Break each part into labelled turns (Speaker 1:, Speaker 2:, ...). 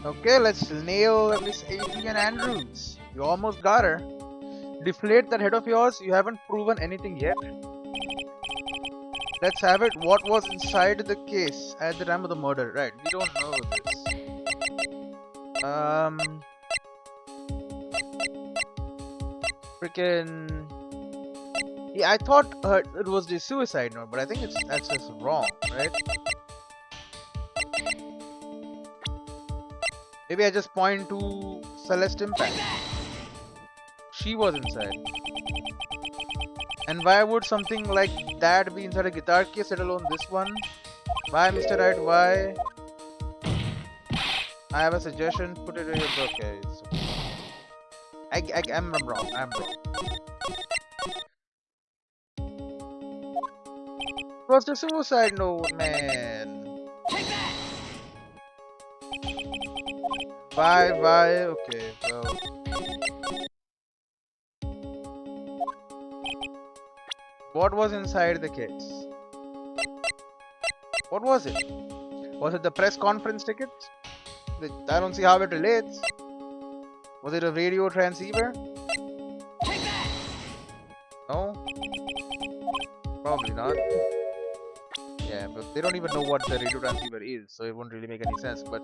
Speaker 1: Okay, let's nail Miss Adrian Andrews. You almost got her. Deflate that head of yours. You haven't proven anything yet. Let's have it. What was inside the case at the time of the murder? Right, we don't know this. Freaking. Yeah, I thought it was the suicide note, but I think that's just wrong, right? Maybe I just point to Celeste Impact. She was inside. And why would something like that be inside a guitar case, let alone this one? Why, Mr. Wright? Why? I have a suggestion. Put it in your bookcase. I'm wrong. I'm wrong. It was the suicide note, man. Why? Okay, well. What was inside the case? What was it? Was it the press conference ticket? I don't see how it relates. Was it a radio transceiver? No? Probably not. Yeah, but they don't even know what the radio transceiver is, so it won't really make any sense, but...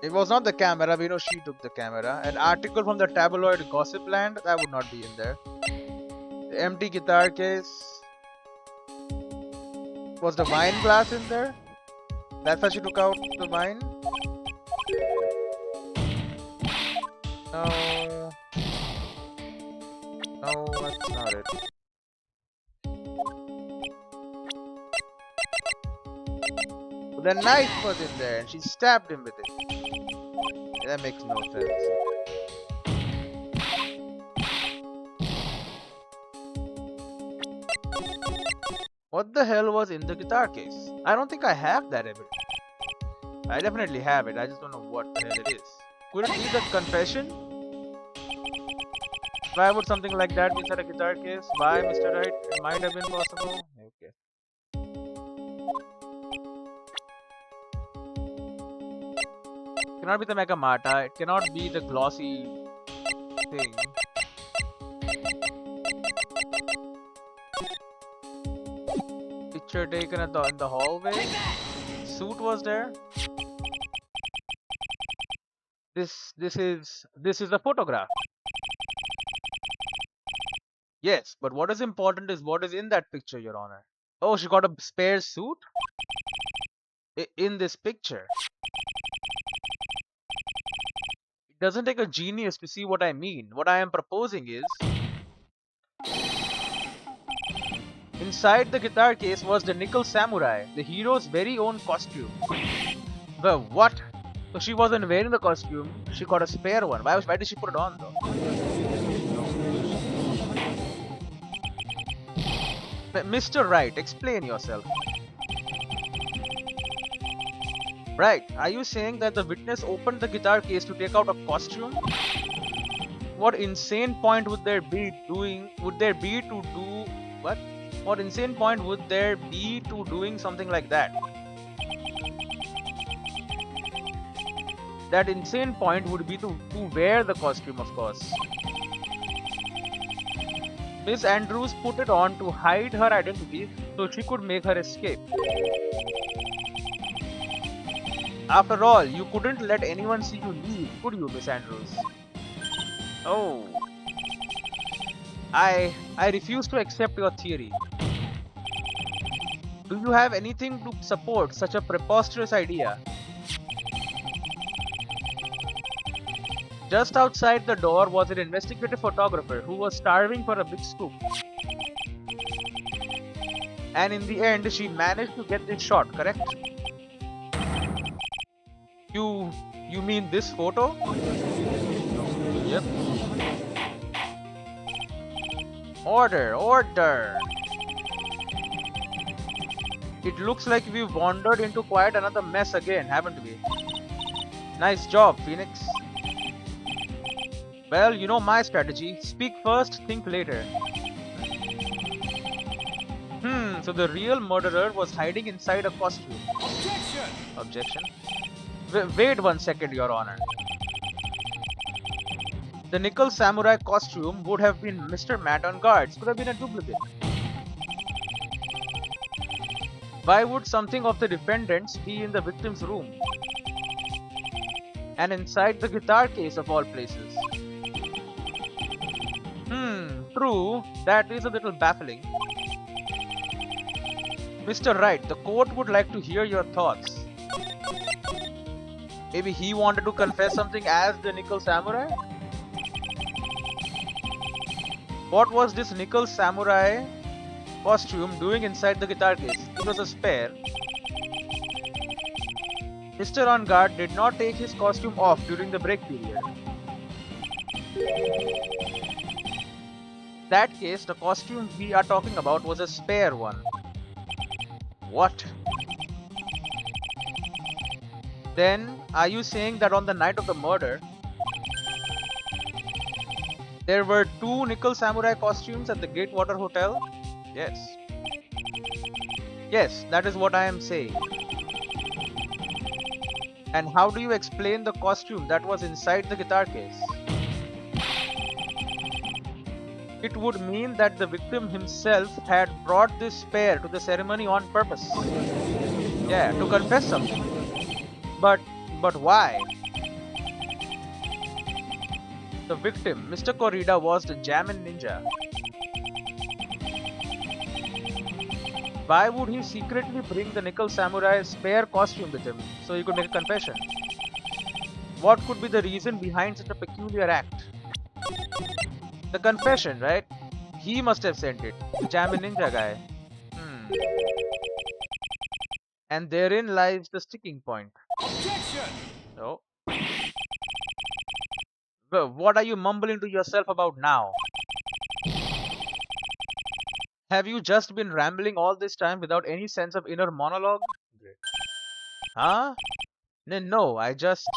Speaker 1: It was not the camera, we know she took the camera. An article from the tabloid Gossipland, that would not be in there. The empty guitar case. Was the wine glass in there? That's why she took out the wine? No. No, that's not it. The knife was in there and she stabbed him with it. That makes no sense. What the hell was in the guitar case? I don't think I have that evidence. I definitely have it, I just don't know what the hell it is. Could it be the confession? Why would something like that be inside a guitar case? Why, Mr. Wright? It might have been possible. Okay. It cannot be the Mega Mata. It cannot be the glossy thing. Picture taken in the hallway. Suit was there. This is a photograph. Yes, but what is important is what is in that picture, Your Honor. Oh, she got a spare suit? In this picture. It doesn't take a genius to see what I mean. What I am proposing is... Inside the guitar case was the Nickel Samurai, the hero's very own costume. The what? So she wasn't wearing the costume, she got a spare one. Why did she put it on though? Mr. Wright, explain yourself. Right, are you saying that the witness opened the guitar case to take out a costume? What insane point would there be to do what? What insane point would there be to doing something like that? That insane point would be to wear the costume, of course. Miss Andrews put it on to hide her identity so she could make her escape. After all, you couldn't let anyone see you leave, could you, Miss Andrews? Oh. I refuse to accept your theory. Do you have anything to support such a preposterous idea? Just outside the door was an investigative photographer who was starving for a big scoop. And in the end, she managed to get this shot, correct? You mean this photo? Yep. Order! It looks like we've wandered into quite another mess again, haven't we? Nice job, Phoenix. Well, you know my strategy. Speak first, think later. So the real murderer was hiding inside a costume.
Speaker 2: Objection!
Speaker 1: Objection. Wait 1 second, Your Honor. The nickel samurai costume would have been Mr. Matt on guards. Could have been a duplicate. Why would something of the defendant's be in the victim's room? And inside the guitar case of all places. True. That is a little baffling. Mr. Wright, the court would like to hear your thoughts. Maybe he wanted to confess something as the nickel samurai? What was this nickel samurai costume doing inside the guitar case? It was a spare. Mr. On guard did not take his costume off during the break period. In that case, the costume we are talking about was a spare one. What? Then, are you saying that on the night of the murder, there were 2 nickel samurai costumes at the Gatewater Hotel? Yes. Yes, that is what I am saying. And how do you explain the costume that was inside the guitar case? It would mean that the victim himself had brought this spare to the ceremony on purpose. Yeah, to confess something. But why? The victim, Mr. Corrida, was the Jammin Ninja. Why would he secretly bring the nickel samurai spare costume with him so he could make a confession? What could be the reason behind such a peculiar act? The confession, right? He must have sent it. The Jammin Ninja guy. And therein lies the sticking point.
Speaker 2: Objection!
Speaker 1: Oh. Well, what are you mumbling to yourself about now? Have you just been rambling all this time without any sense of inner monologue? Huh? No, I just...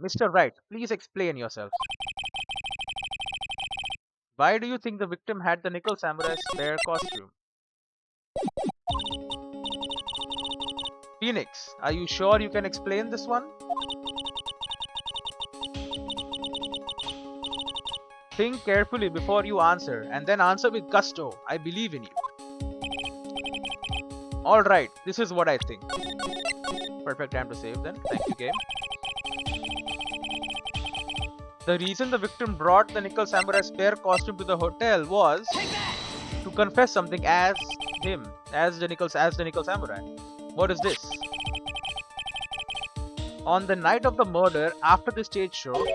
Speaker 1: Mr. Wright, please explain yourself. Why do you think the victim had the nickel samurai spare costume? Phoenix, are you sure you can explain this one? Think carefully before you answer, and then answer with gusto. I believe in you. Alright, this is what I think. Perfect time to save then. Thank you, game. The reason the victim brought the nickel samurai spare costume to the hotel was to confess something as him, as the nickel samurai. What is this? On the night of the murder, after the stage show,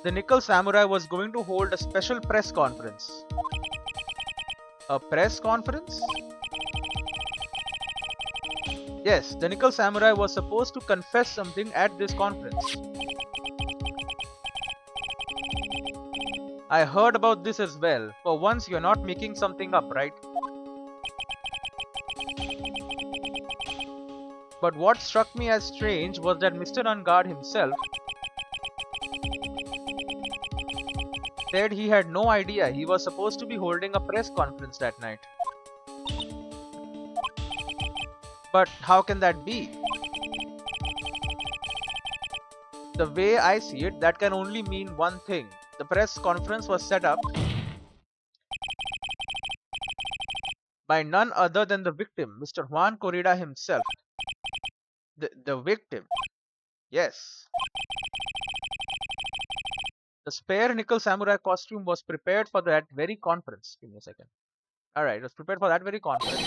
Speaker 1: the nickel samurai was going to hold a special press conference. A press conference? Yes, the nickel samurai was supposed to confess something at this conference. I heard about this as well. For once, you're not making something up, right? But what struck me as strange was that Mr. Unguard himself said he had no idea he was supposed to be holding a press conference that night. But how can that be? The way I see it, that can only mean one thing. The press conference was set up by none other than the victim, Mr. Juan Corrida himself. The victim? Yes. The spare nickel samurai costume was prepared for that very conference. Give me a second. Alright, it was prepared for that very conference.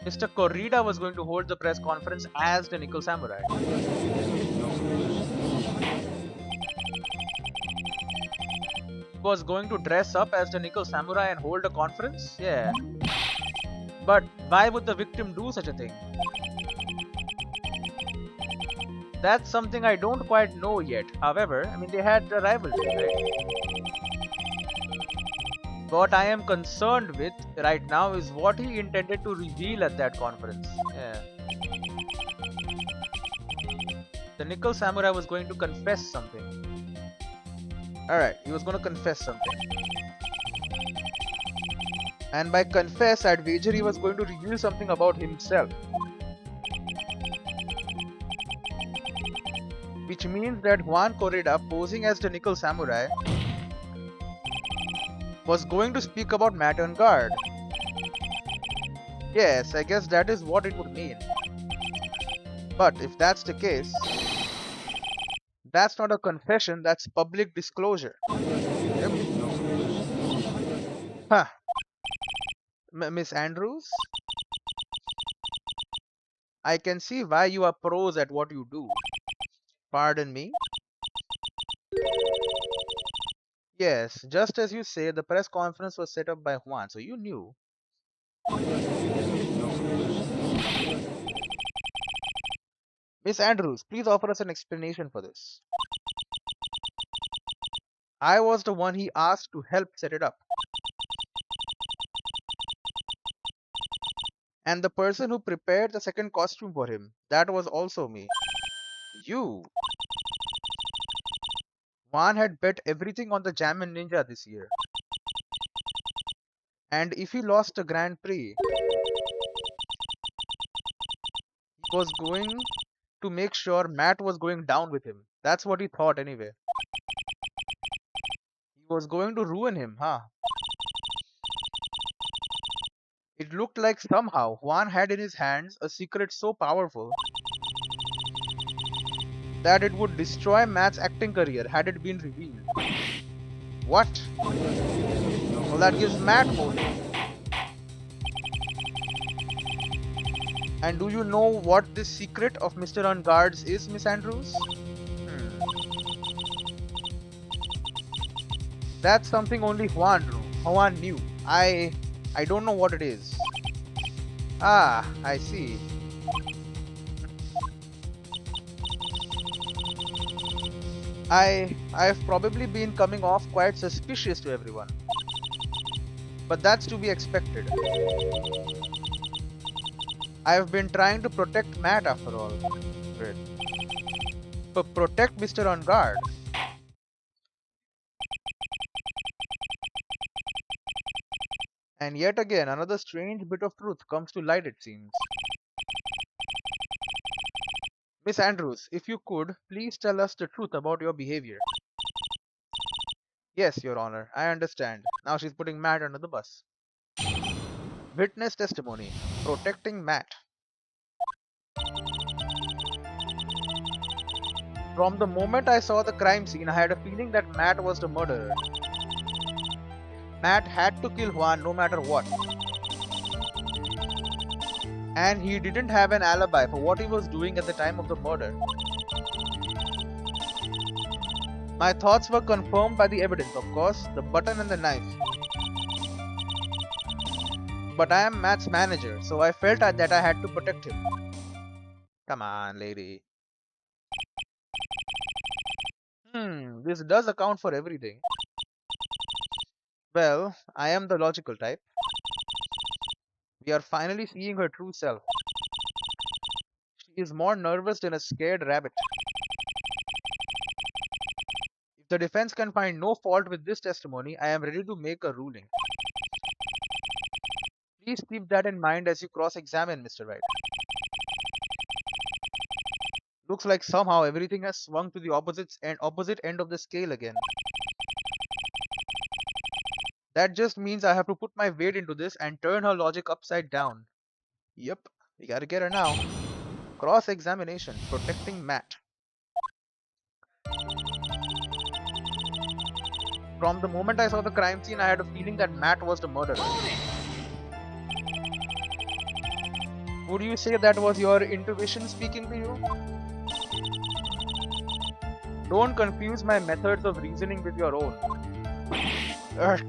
Speaker 1: Mr. Corrida was going to hold the press conference as the nickel samurai. Was going to dress up as the nickel samurai and hold a conference? Yeah. But why would the victim do such a thing? That's something I don't quite know yet. However, I mean, they had a rivalry, right? What I am concerned with right now is what he intended to reveal at that conference. Yeah. The nickel samurai was going to confess something. Alright, he was gonna confess something. And by confess, I'd wager he was going to reveal something about himself. Which means that Juan Corrida, posing as the Nickel Samurai, was going to speak about Matt on guard. Yes, I guess that is what it would mean. But if that's the case, that's not a confession, that's public disclosure. Yep. Huh. Miss Andrews? I can see why you are pros at what you do. Pardon me? Yes, just as you say, the press conference was set up by Juan, so you knew. Miss Andrews, please offer us an explanation for this. I was the one he asked to help set it up. And the person who prepared the second costume for him, that was also me. You. Juan had bet everything on the Jammin' Ninja this year. And if he lost the Grand Prix, he was going to make sure Matt was going down with him. That's what he thought anyway. He was going to ruin him, huh? It looked like somehow Juan had in his hands a secret so powerful that it would destroy Matt's acting career had it been revealed. What? Well, that gives Matt hope. And do you know what this secret of Mr. On Guards is, Miss Andrews? That's something only Juan knew. I don't know what it is. Ah, I see. I've probably been coming off quite suspicious to everyone. But that's to be expected. I've been trying to protect Matt after all. Great. But protect Mr. On Guard. And yet again, another strange bit of truth comes to light, it seems. Miss Andrews, if you could, please tell us the truth about your behavior. Yes, Your Honor, I understand. Now she's putting Matt under the bus. Witness testimony. Protecting Matt. From the moment I saw the crime scene, I had a feeling that Matt was the murderer. Matt had to kill Juan no matter what. And he didn't have an alibi for what he was doing at the time of the murder. My thoughts were confirmed by the evidence, of course, the button and the knife. But I am Matt's manager, so I felt that I had to protect him. Come on, lady. This does account for everything. Well, I am the logical type. We are finally seeing her true self. She is more nervous than a scared rabbit. If the defense can find no fault with this testimony, I am ready to make a ruling. Please keep that in mind as you cross-examine Mr. Wright. Looks like somehow everything has swung to the opposite end of the scale again. That just means I have to put my weight into this and turn her logic upside down. Yep, we gotta get her now. Cross-examination, protecting Matt. From the moment I saw the crime scene, I had a feeling that Matt was the murderer. Would you say that was your intuition speaking to you? Don't confuse my methods of reasoning with your own. Urk.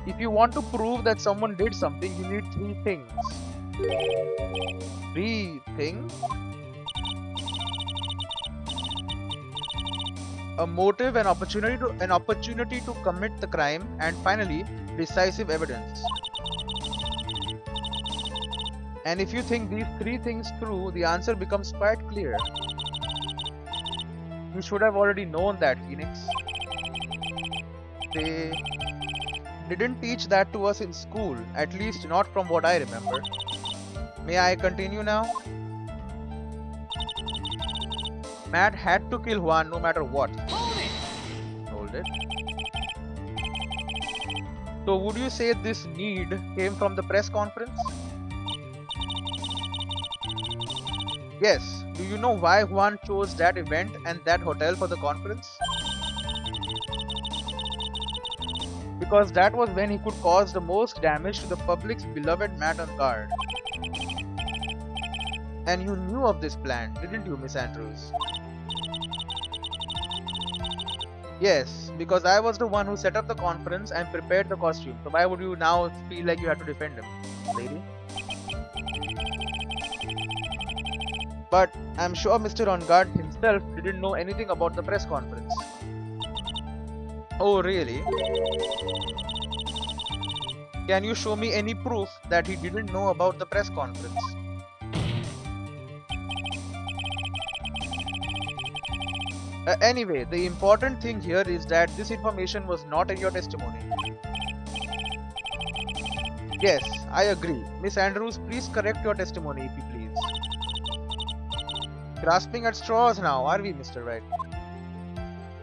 Speaker 1: If you want to prove that someone did something, you need 3 things. 3 things? A motive, an opportunity to commit the crime, and finally, decisive evidence. And if you think these 3 things through, the answer becomes quite clear. You should have already known that, Phoenix. They didn't teach that to us in school, at least not from what I remember. May I continue now? Matt had to kill Juan no matter what. Hold it. So would you say this need came from the press conference? Yes. Do you know why Juan chose that event and that hotel for the conference? Because that was when he could cause the most damage to the public's beloved Matt on guard. And you knew of this plan, didn't you, Miss Andrews? Yes, because I was the one who set up the conference and prepared the costume. So why would you now feel like you have to defend him, lady? But I'm sure Mr. On Guard himself didn't know anything about the press conference. Oh, really? Can you show me any proof that he didn't know about the press conference? Anyway, the important thing here is that this information was not in your testimony. Yes, I agree. Miss Andrews, please correct your testimony if you please. Grasping at straws now, are we, Mr. Wright?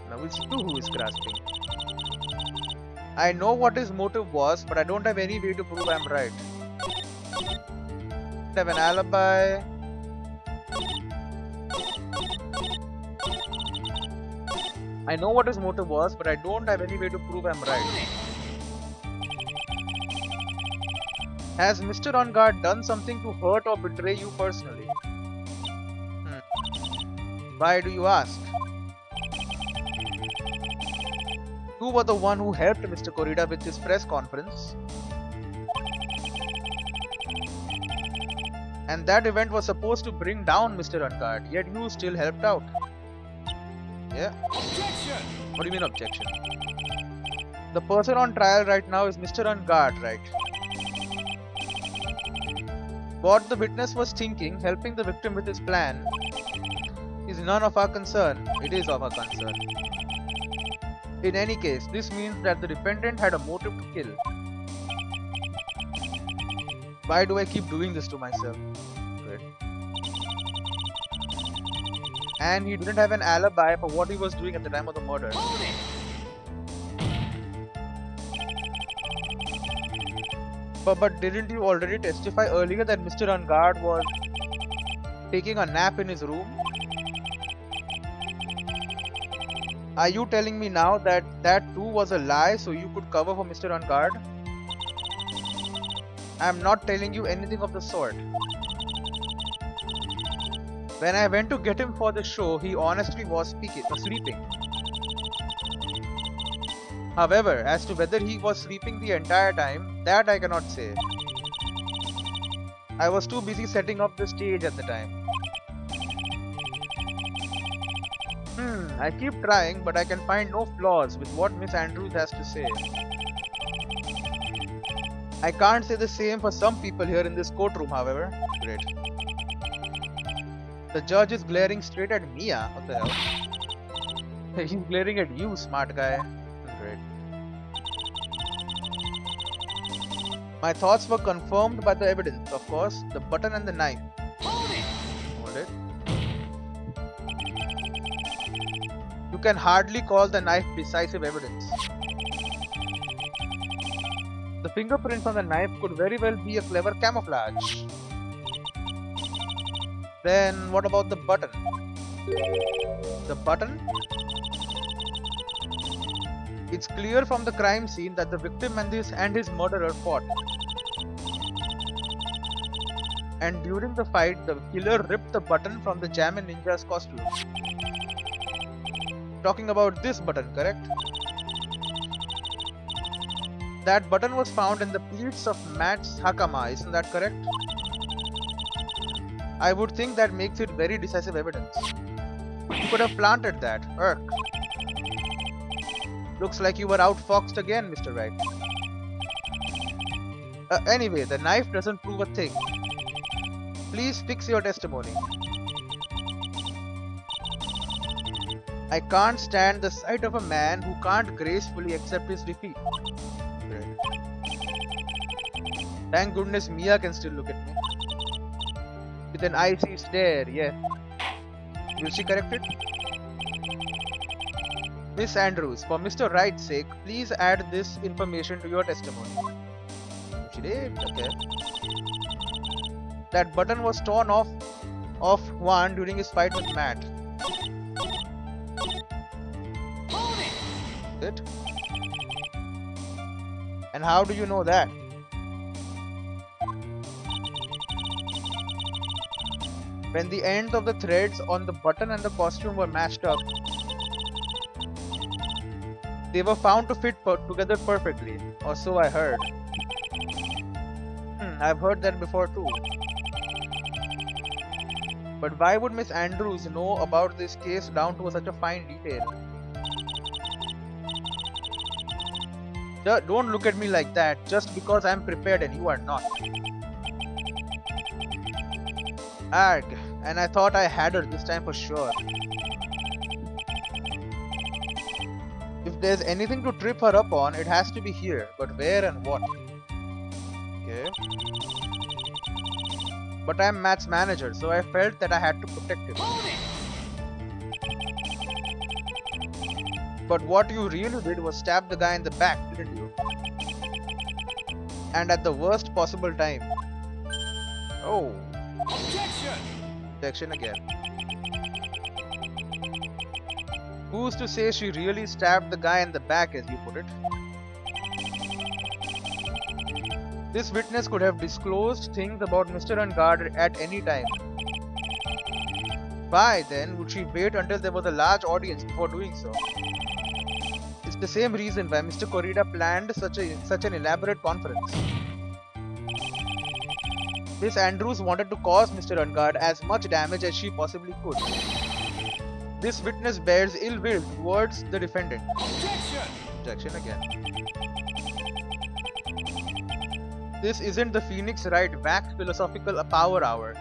Speaker 1: Now it's you who is grasping. I know what his motive was, but I don't have any way to prove I'm right. I have an alibi. I know what his motive was, but I don't have any way to prove I'm right. Has Mr. On Guard done something to hurt or betray you personally? Why do you ask? You were the one who helped Mr. Corrida with his press conference. And that event was supposed to bring down Mr. On Guard, yet you still helped out. Yeah? Objection! What do you mean objection? The person on trial right now is Mr. On Guard, right? What the witness was thinking, helping the victim with his plan, is none of our concern. It is of our concern. In any case, this means that the defendant had a motive to kill. Why do I keep doing this to myself? Good. And he didn't have an alibi for what he was doing at the time of the murder. But didn't you already testify earlier that Mr. On Guard was taking a nap in his room? Are you telling me now that that too was a lie so you could cover for Mr. On Guard? I am not telling you anything of the sort. When I went to get him for the show, he honestly was sleeping. However, as to whether he was sleeping the entire time, that I cannot say. I was too busy setting up the stage at the time. I keep trying, but I can find no flaws with what Miss Andrews has to say. I can't say the same for some people here in this courtroom, however. Great. The judge is glaring straight at Mia. What the hell? He's glaring at you, smart guy. Great. My thoughts were confirmed by the evidence, of course. The button and the knife. Hold it. You can hardly call the knife decisive evidence. The fingerprints on the knife could very well be a clever camouflage. Then what about the button? The button? It's clear from the crime scene that the victim and his murderer fought. And during the fight, the killer ripped the button from the Jammin Ninja's costume. Talking about this button, correct? That button was found in the pleats of Matt's hakama, isn't that correct? I would think that makes it very decisive evidence. You could have planted that. Urk. Looks like you were outfoxed again, Mr. Wright. Anyway, the knife doesn't prove a thing. Please fix your testimony. I can't stand the sight of a man who can't gracefully accept his defeat. Great. Thank goodness Mia can still look at me. With an icy stare, yes. Will she correct it? Miss Andrews, for Mr. Wright's sake, please add this information to your testimony. She did? Okay. That button was torn off Juan during his fight with Matt. It? And how do you know that? When the ends of the threads on the button and the costume were matched up, they were found to fit together perfectly, or so I heard. I've heard that before too. But why would Miss Andrews know about this case down to such a fine detail? Don't look at me like that just because I'm prepared and you are not. Arg, and I thought I had her this time for sure. If there's anything to trip her up on, it has to be here, but where and what? Okay. But I'm Matt's manager, so I felt that I had to protect him. But what you really did was stab the guy in the back, didn't you? And at the worst possible time. Oh. Objection! Objection again. Who's to say she really stabbed the guy in the back, as you put it? This witness could have disclosed things about Mr. Ungard at any time. Why, then, would she wait until there was a large audience before doing so? It's the same reason why Mr. Corrida planned such an elaborate conference. Miss Andrews wanted to cause Mr. Ungard as much damage as she possibly could. This witness bears ill will towards the defendant. Objection! Objection again. This isn't the Phoenix Wright wax philosophical power hour.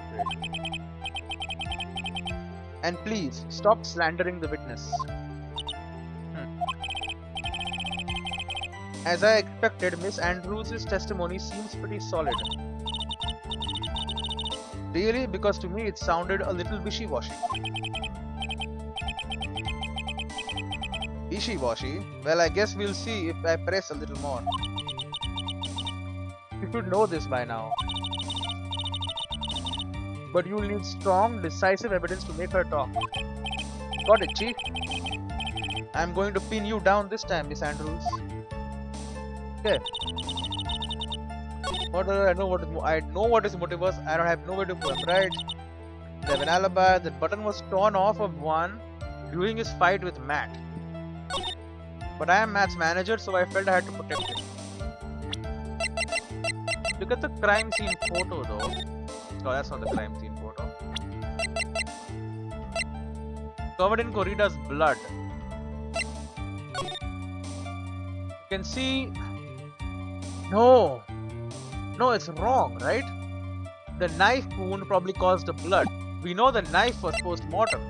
Speaker 1: And please, stop slandering the witness. As I expected, Miss Andrews' testimony seems pretty solid. Really? Because to me it sounded a little wishy-washy. Wishy-washy? Well, I guess we'll see if I press a little more. You should know this by now. But you'll need strong, decisive evidence to make her talk. Got it, Chief? I'm going to pin you down this time, Miss Andrews. Okay. I know what his motive was. I don't have nowhere to put him, right? They have an alibi. The button was torn off of Juan during his fight with Matt. But I am Matt's manager, so I felt I had to protect him. Look at the crime scene photo though. Oh, that's not the crime scene photo. Covered in Corrida's blood. You can see... No, it's wrong, right? The knife wound probably caused the blood. We know the knife was post-mortem.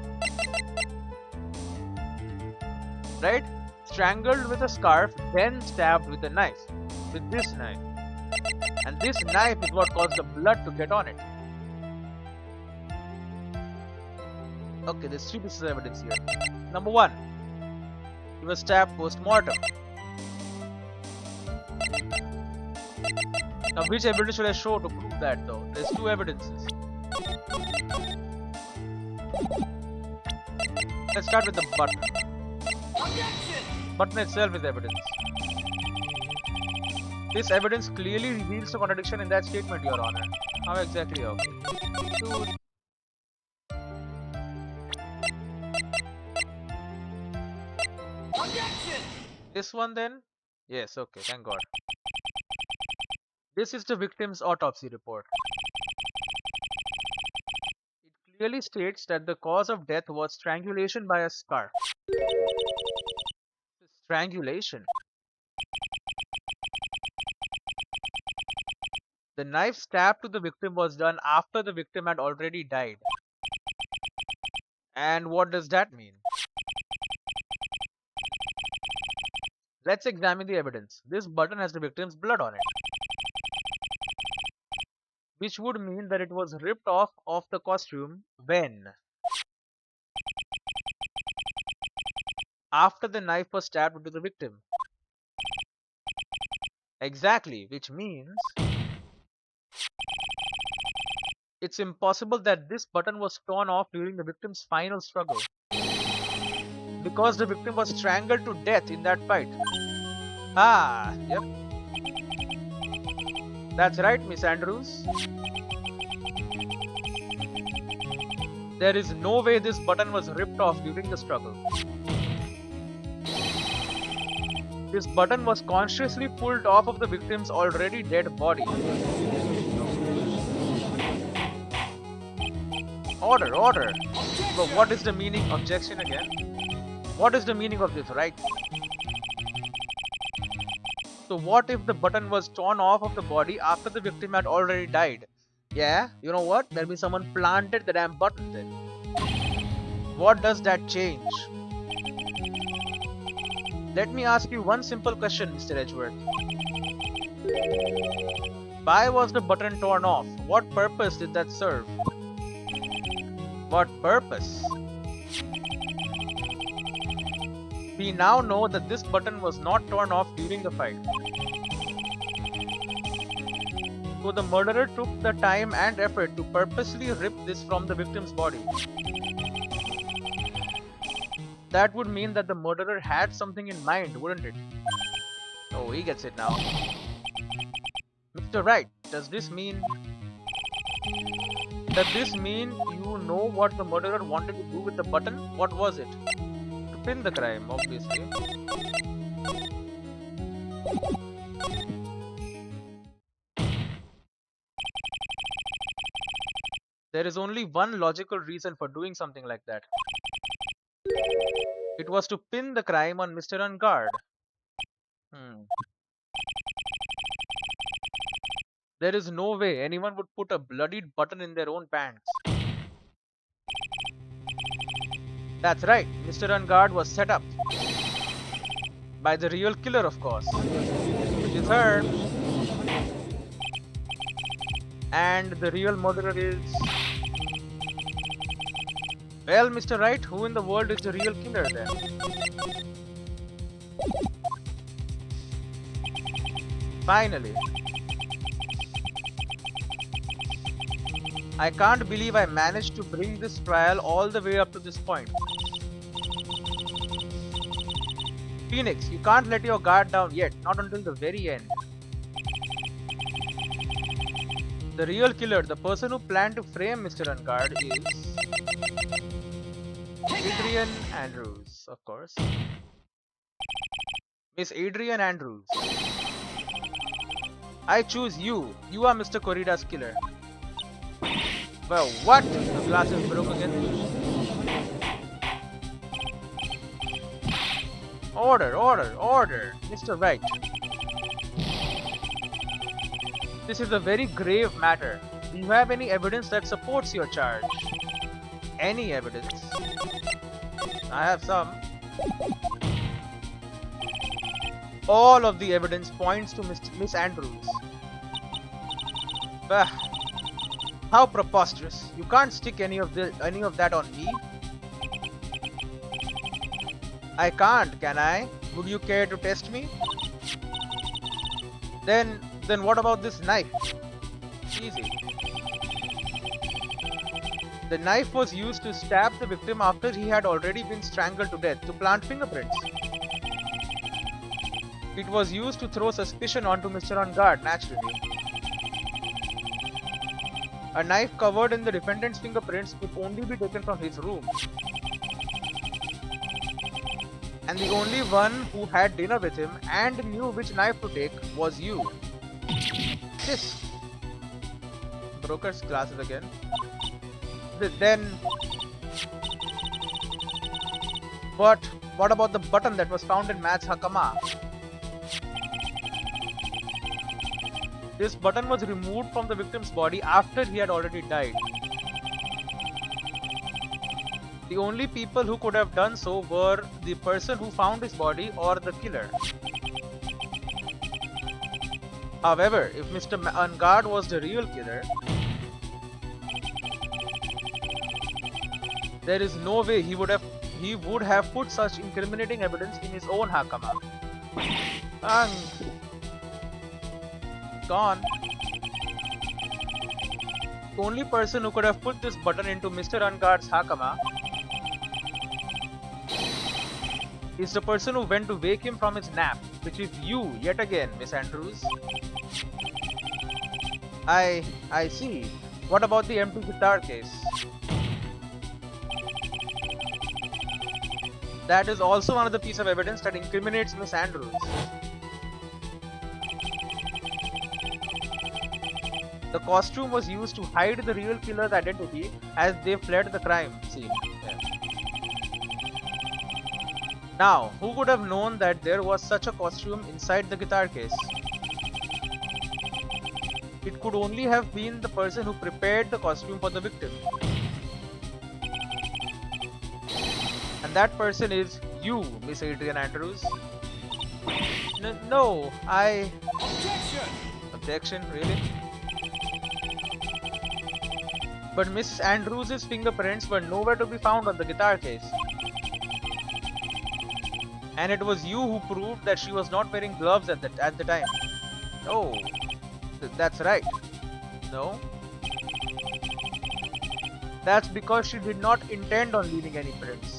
Speaker 1: Right? Strangled with a scarf, then stabbed with a knife. With this knife. And this knife is what caused the blood to get on it. Okay, there's 3 pieces of evidence here. Number 1. He was stabbed post-mortem. Now, which evidence should I show to prove that though? There's 2 evidences. Let's start with the button. Button itself is evidence. This evidence clearly reveals the contradiction in that statement, Your Honor. How exactly? Okay. Dude. This one then? Yes, okay, thank God. This is the victim's autopsy report. It clearly states that the cause of death was strangulation by a scarf. Strangulation. The knife stab to the victim was done after the victim had already died. And what does that mean? Let's examine the evidence. This button has the victim's blood on it, which would mean that it was ripped off of the costume when? After the knife was stabbed into the victim. Exactly, which means it's impossible that this button was torn off during the victim's final struggle, because the victim was strangled to death in that fight. Ah, yep. That's right, Miss Andrews. There is no way this button was ripped off during the struggle. This button was consciously pulled off of the victim's already dead body. Order, order. But what is the meaning? Objection again. What is the meaning of this, right? So what if the button was torn off of the body after the victim had already died? Yeah, you know what? That means someone planted the damn button then. What does that change? Let me ask you one simple question, Mr. Edgeworth. Why was the button torn off? What purpose did that serve? What purpose? We now know that this button was not torn off during the fight. So the murderer took the time and effort to purposely rip this from the victim's body. That would mean that the murderer had something in mind, wouldn't it? Oh, he gets it now. Mr. Wright, does this mean you know what the murderer wanted to do with the button? What was it? To pin the crime, obviously. There is only one logical reason for doing something like that. It was to pin the crime on Mr. Ungard. There is no way anyone would put a bloodied button in their own pants. That's right, Mr. Ungard was set up. By the real killer, of course. Which is her. And the real murderer is... Well, Mr. Wright, who in the world is the real killer then? Finally. I can't believe I managed to bring this trial all the way up to this point. Phoenix, you can't let your guard down yet, not until the very end. The real killer, the person who planned to frame Mr. Ungard is... Adrian Andrews, of course. Miss Adrian Andrews. I choose you. You are Mr. Corrida's killer. Well, what? The glass is broke again. Order, order, order. Mr. Wright. This is a very grave matter. Do you have any evidence that supports your charge? Any evidence? I have some. All of the evidence points to Miss Andrews. Bah. How preposterous. You can't stick any of that on me. I can't, can I? Would you care to test me? Then what about this knife? Easy. The knife was used to stab the victim after he had already been strangled to death to plant fingerprints. It was used to throw suspicion onto Mr. Ungard, naturally. A knife covered in the defendant's fingerprints could only be taken from his room. And the only one who had dinner with him and knew which knife to take was you. This. Broker's glasses again. Then... But what about the button that was found in Matt's Hakama? This button was removed from the victim's body after he had already died. The only people who could have done so were the person who found his body or the killer. However, if Mr. Ungard was the real killer, there is no way he would have put such incriminating evidence in his own hakama. Gone. The only person who could have put this button into Mr. Ungard's hakama is the person who went to wake him from his nap, which is you yet again, Miss Andrews. I see. What about the empty guitar case? That is also another piece of evidence that incriminates Miss Andrews. The costume was used to hide the real killer's identity as they fled the crime scene. Yeah. Now, who could have known that there was such a costume inside the guitar case? It could only have been the person who prepared the costume for the victim. And that person is you, Miss Adrian Andrews. No, Objection, really? But Miss Andrews' fingerprints were nowhere to be found on the guitar case. And it was you who proved that she was not wearing gloves at the time. No. That's right. No. That's because she did not intend on leaving any prints.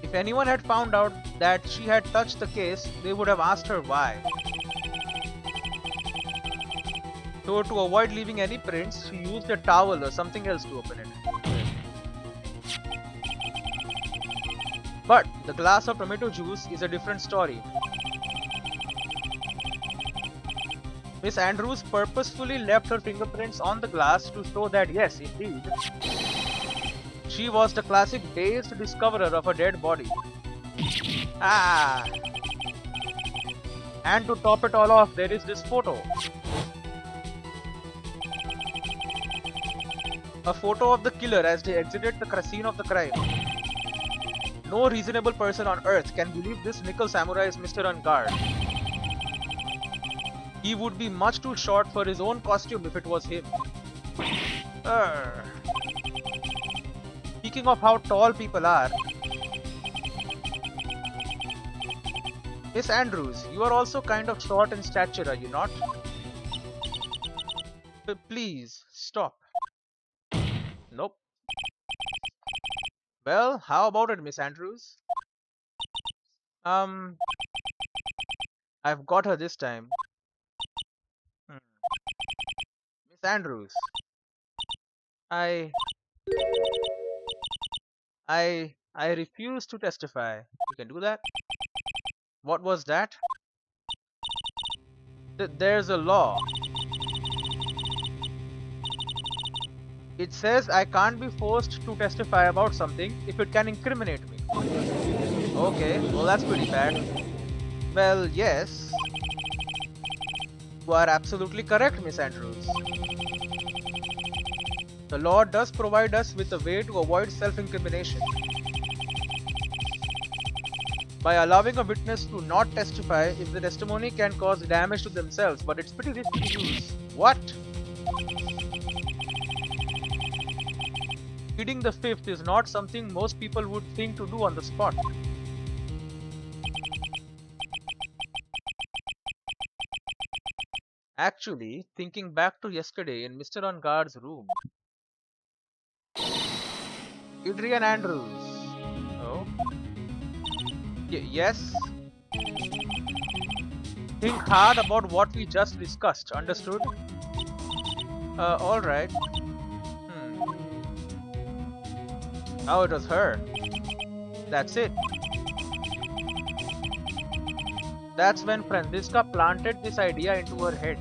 Speaker 1: If anyone had found out that she had touched the case, they would have asked her why. So to avoid leaving any prints, she used a towel or something else to open it. But the glass of tomato juice is a different story. Miss Andrews purposefully left her fingerprints on the glass to show that yes, indeed, she was the classic dazed discoverer of a dead body. And to top it all off, there is this photo. A photo of the killer as they exited the scene of the crime. No reasonable person on earth can believe this nickel samurai is Mr. Ungard. He would be much too short for his own costume if it was him. Speaking of how tall people are, Miss Andrews, you are also kind of short in stature, are you not? Please, stop. Nope. Well, how about it, Miss Andrews? I've got her this time. Miss Andrews. I refuse to testify. You can do that? What was that? There's a law. It says I can't be forced to testify about something if it can incriminate me. Okay, well that's pretty bad. Well, yes. You are absolutely correct, Miss Andrews. The law does provide us with a way to avoid self-incrimination. By allowing a witness to not testify if the testimony can cause damage to themselves, but it's pretty risky to use. What? Pleading the fifth is not something most people would think to do on the spot. Actually, thinking back to yesterday in Mr. Ungard's room. Adrian Andrews. Oh? Yes? Think hard about what we just discussed, understood? Alright. Oh, it was her. That's it. That's when Franziska planted this idea into her head.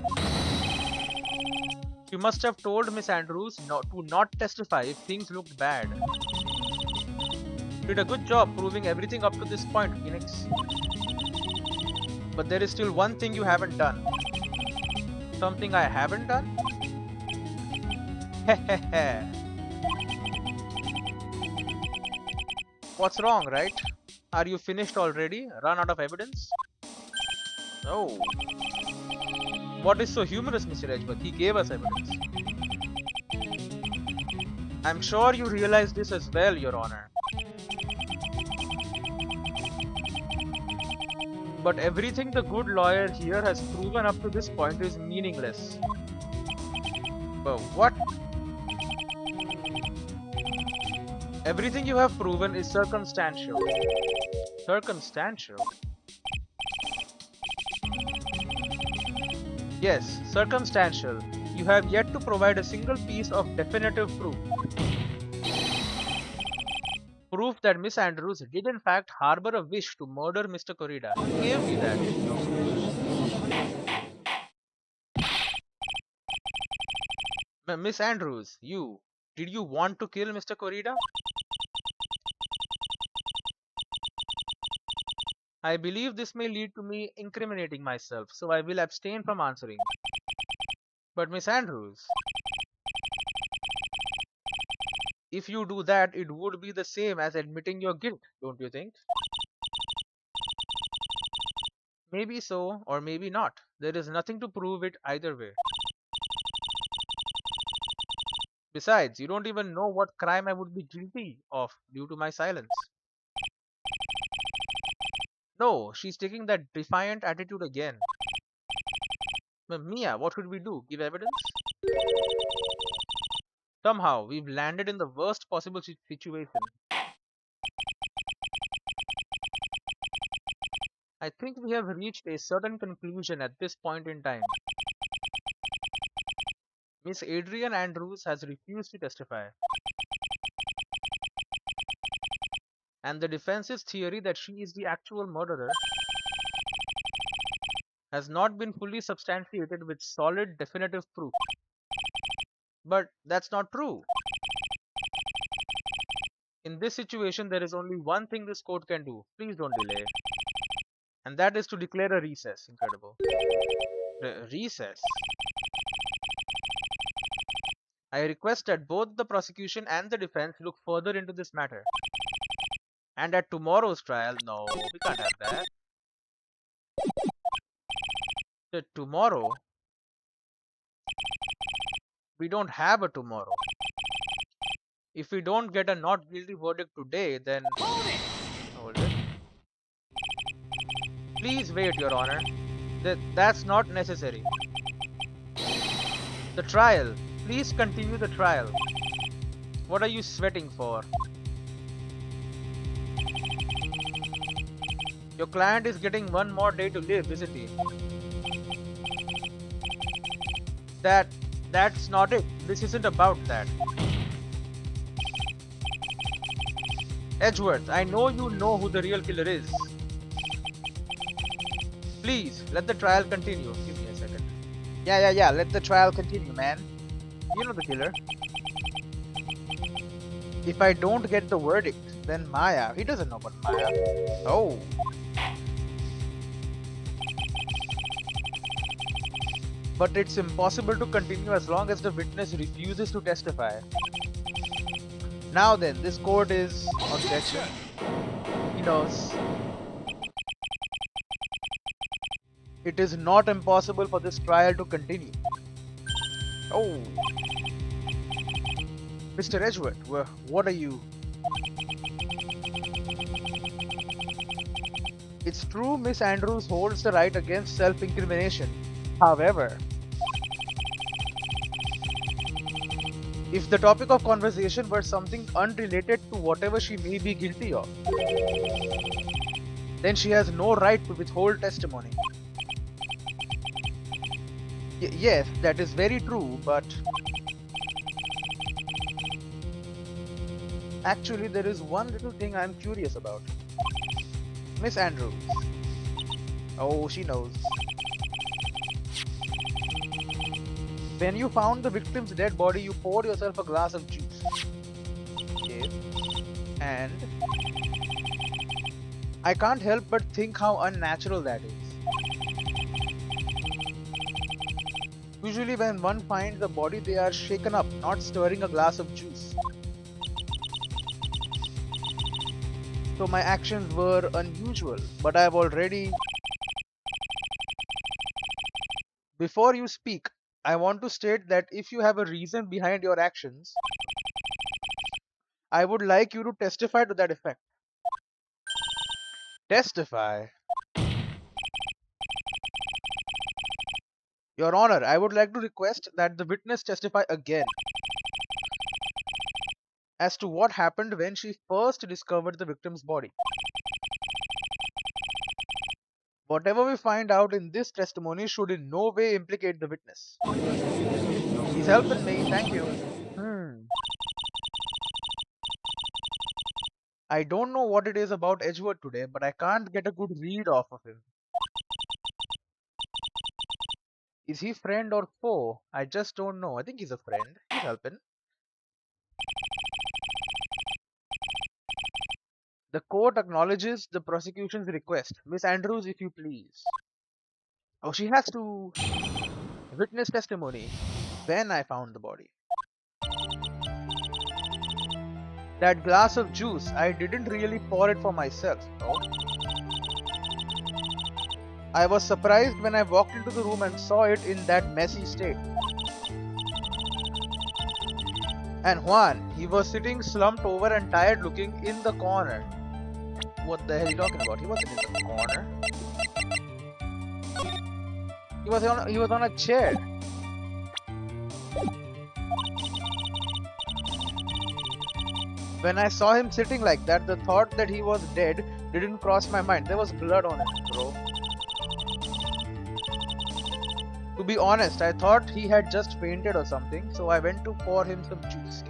Speaker 1: She must have told Miss Andrews to not testify if things looked bad. Did a good job proving everything up to this point, Phoenix. But there is still one thing you haven't done. Something I haven't done? Hehehe. What's wrong, right? Are you finished already? Run out of evidence? Oh. What is so humorous, Mr. Edgeworth? He gave us evidence. I'm sure you realize this as well, Your Honor. But everything the good lawyer here has proven up to this point is meaningless. But what? Everything you have proven is circumstantial. Circumstantial? Yes, circumstantial. You have yet to provide a single piece of definitive proof. Proof that Miss Andrews did in fact harbor a wish to murder Mr. Corrida. You gave me that. Miss Andrews, did you want to kill Mr. Corrida? I believe this may lead to me incriminating myself, so I will abstain from answering. But Miss Andrews, if you do that, it would be the same as admitting your guilt, don't you think? Maybe so, or maybe not. There is nothing to prove it either way. Besides, you don't even know what crime I would be guilty of due to my silence. No, she's taking that defiant attitude again. Mia, what should we do? Give evidence? Somehow, we've landed in the worst possible situation. I think we have reached a certain conclusion at this point in time. Miss Adrian Andrews has refused to testify. And the defense's theory that she is the actual murderer has not been fully substantiated with solid definitive proof. But that's not true. In this situation, there is only one thing this court can do. Please don't delay. And that is to declare a recess. Incredible. Recess? I request that both the prosecution and the defense look further into this matter. And at tomorrow's trial, no, we can't have that. Tomorrow? We don't have a tomorrow. If we don't get a not guilty verdict today, then... Hold it. Please wait, Your Honor. That's not necessary. The trial. Please continue the trial. What are you sweating for? Your client is getting one more day to live, isn't he? That's not it. This isn't about that. Edgeworth, I know you know who the real killer is. Please, let the trial continue. Give me a second. Yeah, let the trial continue, man. You know the killer. If I don't get the verdict, then Maya. He doesn't know about Maya. Oh. But it's impossible to continue as long as the witness refuses to testify. Now then, this court is... Objection. He knows. It is not impossible for this trial to continue. Oh. Mr. Edgeworth, what are you... It's true Miss Andrews holds the right against self-incrimination. However, if the topic of conversation were something unrelated to whatever she may be guilty of, then she has no right to withhold testimony. Yes, that is very true, but actually there is one little thing I am curious about. Miss Andrews. Oh, she knows. When you found the victim's dead body, you poured yourself a glass of juice. Yes. And I can't help but think how unnatural that is. Usually when one finds a body, they are shaken up, not stirring a glass of juice. So my actions were unusual, but I've already... Before you speak, I want to state that if you have a reason behind your actions, I would like you to testify to that effect. Testify? Your Honor, I would like to request that the witness testify again as to what happened when she first discovered the victim's body. Whatever we find out in this testimony should in no way implicate the witness. He's helping me, thank you. I don't know what it is about Edgeworth today, but I can't get a good read off of him. Is he friend or foe? I just don't know. I think he's a friend. He's helping. The court acknowledges the prosecution's request. Miss Andrews, if you please. Oh, she has to witness testimony. When I found the body. That glass of juice, I didn't really pour it for myself. Oh. I was surprised when I walked into the room and saw it in that messy state. And Juan, he was sitting slumped over and tired looking in the corner. What the hell are you talking about? He wasn't in the corner. He was on a chair. When I saw him sitting like that, the thought that he was dead didn't cross my mind. There was blood on him, bro. To be honest, I thought he had just fainted or something, so I went to pour him some juice.